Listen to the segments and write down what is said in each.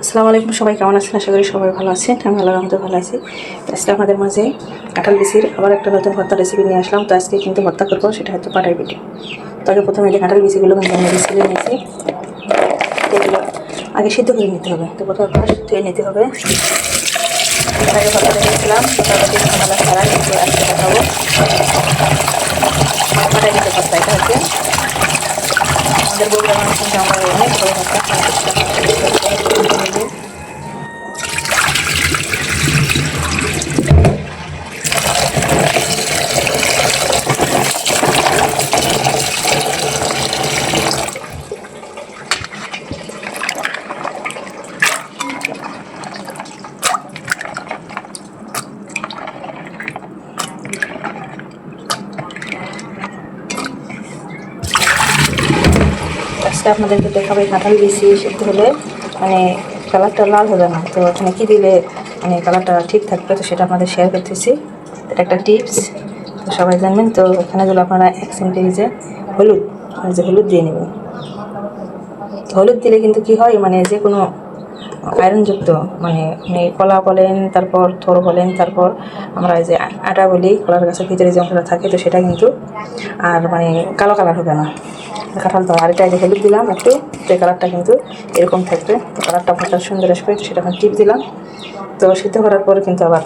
আসসালামু আলাইকুম, সবাই কেমন আছেন? আশা করি সবাই ভালো আছেন। আমি আল্লাহর রহমতে ভালো আছি। তো আজকে আপনাদের মাঝে কাঁঠাল বিচির আবার একটা নতুন ভর্তা রেসিপি নিয়ে আসলাম। তো আজকে কিন্তু ভর্তা করবো, সেটা হচ্ছে পাটাই পিঠে। তো আগে প্রথমে যে কাঁঠাল বিচিগুলো কিন্তু আমি ছিলে নিয়েছি, এগুলো আগে সিদ্ধ করে নিতে হবে। তো প্রথমে ধুয়ে নিতে হবে। এর আগে ভর্তা রেখেছিলাম, মোটামুটি ঠান্ডা ছাড়া কিন্তু আজকে দেখাবো পাটাই পিঠে ভর্তা। এটা হচ্ছে আমাদের বগুড়া মানুষ কিন্তু আমরা অনেক ভালো ভর্তা আজকে আপনাদেরকে দেখাবে কাঁঠাল বিচি সিদ্ধ হলে মানে কালারটা লাল হবে না। তো এখানে কী দিলে মানে কালারটা ঠিক থাকবে, তো সেটা আপনাদের শেয়ার করতেছি। এটা একটা টিপস, তো সবাই জানবেন। তো এখানে যদি আপনারা 1 সেন্টিমিটার যে হলুদ দিয়ে নেবেন। হলুদ দিলে কিন্তু কি হয়, মানে যে কোনো আয়রনযুক্ত মানে কলা বলেন, তারপর থোর বলেন, তারপর আমরা যে আটা বলি, কলার গাছের ভিতরে যে অংশটা থাকে, তো সেটা কিন্তু আর মানে কালো কালার হবে না কাঁঠাল। তো আর এটা যে হলুদ দিলাম একটু, তো কালারটা কিন্তু এরকম থাকবে। তো কালারটা ভালো সুন্দর আসবে, সেটা আমি টিপ দিলাম। তো সিদ্ধ করার পরে কিন্তু আবার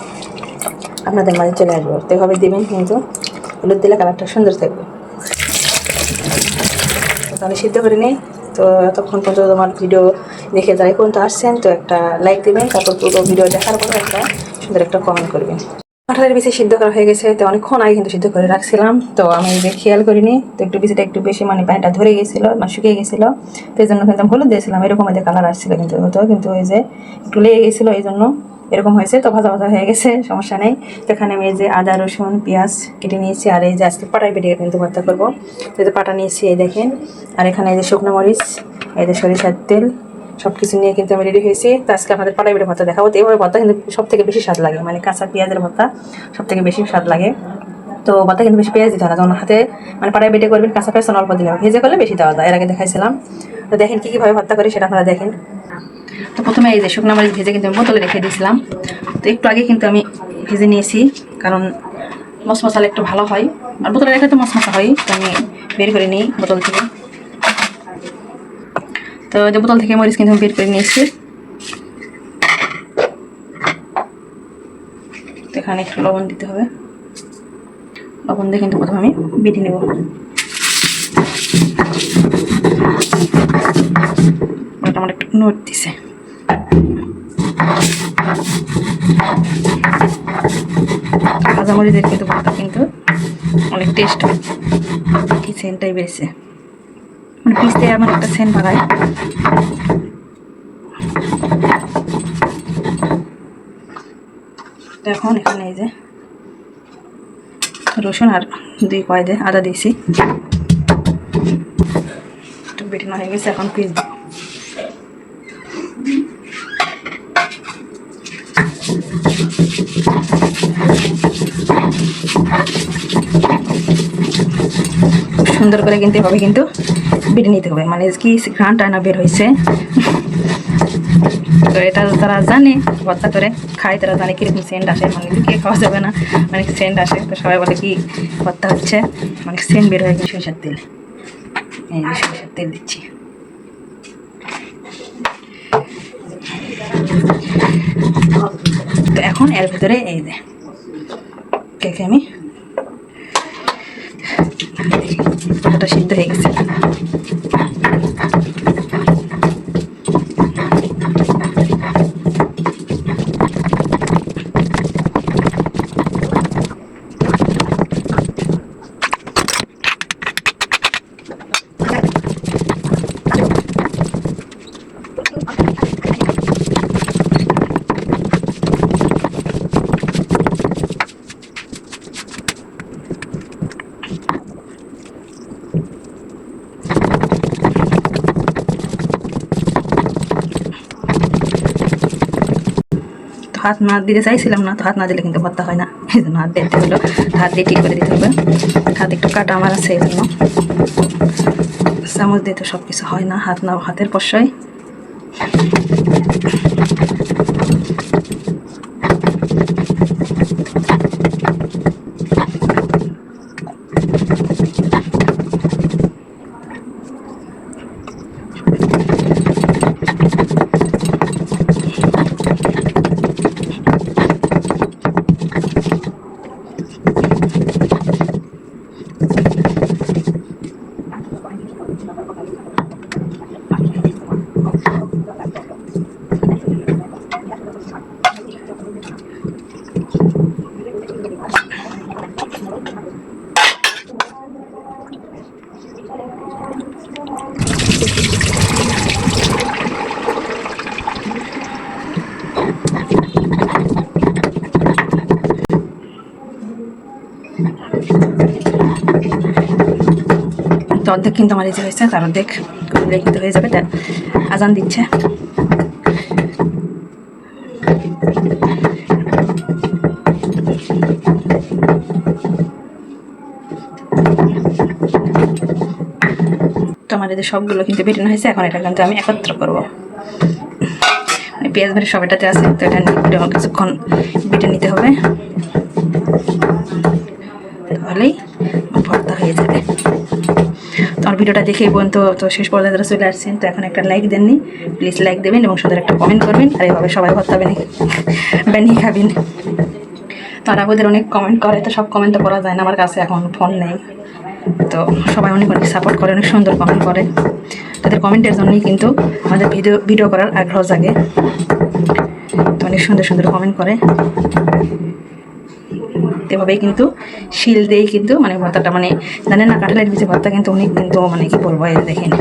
আপনাদের মাঝে চলে আসবে। তো এভাবে দেবেন, কিন্তু হলুদ দিলে কালারটা সুন্দর থাকবে। তাহলে সিদ্ধ করে নিই। তো এতক্ষণ পর্যন্ত আমার ভিডিও দেখে যারা এই পর্যন্ত আসছেন, তো একটা লাইক দেবেন, তারপর পুরো ভিডিও দেখার পরে একটা সুন্দর একটা কমেন্ট করবেন। কাঁঠালের বিচি সিদ্ধ করা হয়ে গেছে, তো অনেকক্ষণ আগে কিন্তু সিদ্ধ করে রাখছিলাম। তো আমি যে খেয়াল করিনি, তো একটু বিচিটা একটু বেশি মানে পানিটা ধরে গেছিলো, মানে শুকিয়ে গেছিলো। তো এই জন্য কিন্তু আমি হলুদ দিয়েছিলাম, এরকম যে কালার আসছিলো কিন্তু হতো, কিন্তু ওই যে একটু লেগে গেছিলো, এই জন্য এরকম হয়েছে। তো ভাজা ভাজা হয়ে গেছে, সমস্যা নেই। তো এখানে আমি এই যে আদা রসুন পেঁয়াজ কেটে নিয়েছি, আর এই যে আজকে পাটাই পেটে কিন্তু ভর্তা করবো। তো এই যে পাটা নিয়েছি, এই দেখেন। আর এখানে এই যে শুকনো মরিচ, এই যে সরিষার তেল, সব কিছু নিয়ে কিন্তু আমি রেডি হয়েছি। তো আজকে আপনাদের পাটাই পিঠে ভর্তা দেখাবো। তো এইভাবে ভর্তা কিন্তু সব থেকে বেশি স্বাদ লাগে, মানে কাঁচা পেঁয়াজের ভর্তা সব থেকে বেশি স্বাদ লাগে। তো ভর্তা কিন্তু বেশি পেঁয়াজ দিতে হয় না, যখন হাতে মানে পাটাই বেটে করবেন কাঁচা পেঁয়াজ অল্প দিলে হবে, ভেজে করলে বেশি দেওয়া যায়। এর আগে দেখাইছিলাম। তো দেখেন কীভাবে ভর্তা করি সেটা আপনারা দেখেন। তো প্রথমে এই যে শুকনো মরিচ ভেজে কিন্তু আমি বোতলে রেখে দিয়েছিলাম। তো একটু আগে কিন্তু আমি ভেজে নিয়েছি, কারণ মশলা একটু ভালো হয়, আর বোতলে রেখে তো মশলা হয়। তো আমি বের করে নিই বোতল থেকে। তো যে বোতল থেকে মরিচ কিন্তু আমি বের করে নিয়েছি। তো এখানে একটু লবণ দিতে হবে, লবণ দিয়ে কিন্তু প্রথমে আমি বেটে নেব। আমার একটু নোট দিছে। ভাজা মরিচের কিন্তু ভর্তা কিন্তু অনেক টেস্ট হয়, কি সেন্টটাই বেড়েছে, মানে পিসতে এমন একটা সেন্ট বাড়ায়। এখন এখানে এই যে রসুন আর 2 কয়েদে আদা দিয়েছি, একটু বেটানো হয়ে গেছে। এখন পিস দিব। সুন্দর করে কিন্তু এভাবে কিন্তু বেটে নিতে হবে, মানে কি ঘ্রাণটা না বের হয়েছে। তো এটা তারা জানে, ভর্তা করে খায়, তারা জানে কীরকম সেন্ট আসে, মানে লুকিয়ে খাওয়া যাবে না, মানে সেন্ট আসে। তো সবাই বলে কি ভর্তা হচ্ছে, মানে সেন্ট বের হয়ে গেছে। সরিষার তেল, এই সরিষার তেল দিচ্ছি। তো এখন এর ভিতরে এই যে কেকে আমি ওটা সিদ্ধ হয়ে গেছে। হাত না দিতে চাইছিলাম না, তো হাত না দিলে কিন্তু ভর্তা হয় না, এই জন্য হাত দিতে হলো। হাত দিয়ে ঠিক করে দিতে হবে, হাত একটু কাটা আমার আছে, এই জন্য। চামচ দিয়ে তো সব কিছু হয় না, হাতের পশয়। অর্ধেক কিন্তু আমার এই যে হয়েছে, তার অর্ধেক করলে কিন্তু হয়ে যাবে। আজান দিচ্ছে। তো আমার এদের সবগুলো কিন্তু বেটানো হয়েছে। এখন এটা কিন্তু আমি একত্র করবো। পেঁয়াজ ভারি সব এটাতে আছে, তো এটা কিছুক্ষণ বেটে নিতে হবে, তাহলেই ভর্তা হয়ে যাবে। তো আমার ভিডিওটা দেখে পর্যন্ত তো শেষ পর্যায়ে যারা চলে আসছেন, তো এখন একটা লাইক দেননি, প্লিজ লাইক দেবেন এবং সুন্দর একটা কমেন্ট করবেন। আর এইভাবে সবাই ভর্তা বানিয়ে খাবেন। তো আর ওদের অনেক কমেন্ট করে, তো সব কমেন্ট তো করা যায় না, আমার কাছে এখন ফোন নেই। তো সবাই অনেক অনেক সাপোর্ট করে, অনেক সুন্দর কমেন্ট করে। তাদের কমেন্টের জন্যই কিন্তু আমাদের ভিডিও করার আগ্রহ জাগে। তো অনেক সুন্দর সুন্দর কমেন্ট করে। এভাবেই কিন্তু শিল দিয়েই কিন্তু মানে ভর্তাটা, মানে জানেন না কাঁঠালের বীজের ভর্তা কিন্তু অনেক কিন্তু মানে কি বলবো, এই দেখেন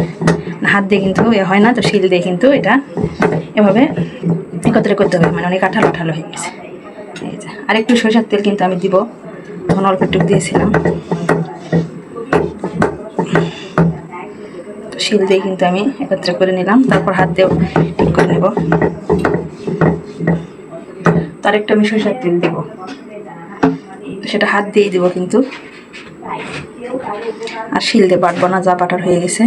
হাত দিয়ে কিন্তু এ হয় না, তো শিল দিয়ে কিন্তু এটা এভাবে একত্রে করতে হবে, মানে অনেক আঠালো আঠালো হয়ে গেছে। এই যে আর একটু সরিষার তেল কিন্তু আমি দিব, তখন অল্প একটু দিয়েছিলাম। তো শিল দিয়ে কিন্তু আমি একত্রে করে নিলাম, তারপর হাত দিয়েও ঠিক করে নেব। তার একটু আমি সরিষার তেল দেবো, সেটা হাত দিয়েই দেবো কিন্তু, আর শিল দিয়ে বাটবো না, যা বাটার হয়ে গেছে।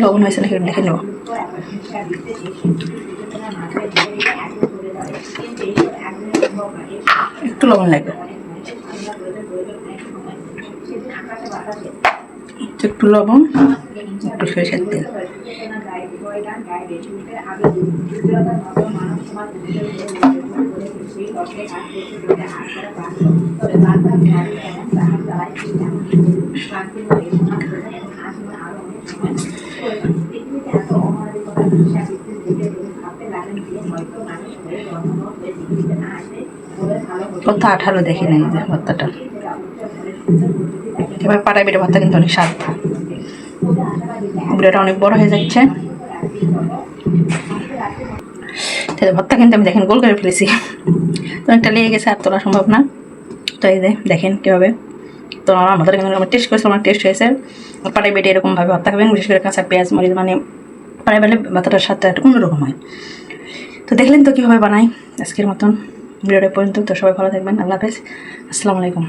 লবণ হয়েছে নাকি দেখে নেব। একটু লবণ লাগবে, একটু লবণ, একটু সরিষার তেল। কত আঠালো দেখে নেই যে ভর্তাটা। এবার পাটায় বেটে ভর্তা কিন্তু অনেক স্বাদ। ভিডিওটা অনেক বড় হয়ে যাচ্ছে। ভর্তা কিন্তু আমি দেখেন গোল করে ফেলেছি, তো একটা লেগে গেছে, আর তোলা সম্ভব না। তো এই দেখেন কীভাবে, তো আমার ভর্তাটা কিন্তু আমার টেস্ট করেছে, আমার টেস্ট হয়েছে। পাটায় বেটে এরকমভাবে ভর্তা খাবেন, বিশেষ করে কাঁচা পেঁয়াজ মরিচ, মানে পাটায় বেটে ভর্তাটার স্বাদটা একটু অন্যরকম হয়। তো দেখলেন তো কীভাবে বানাই। আজকের মতন ভিডিওটা পর্যন্ত। তো সবাই ভালো থাকবেন। আল্লাহ হাফেজ, আসসালামু আলাইকুম।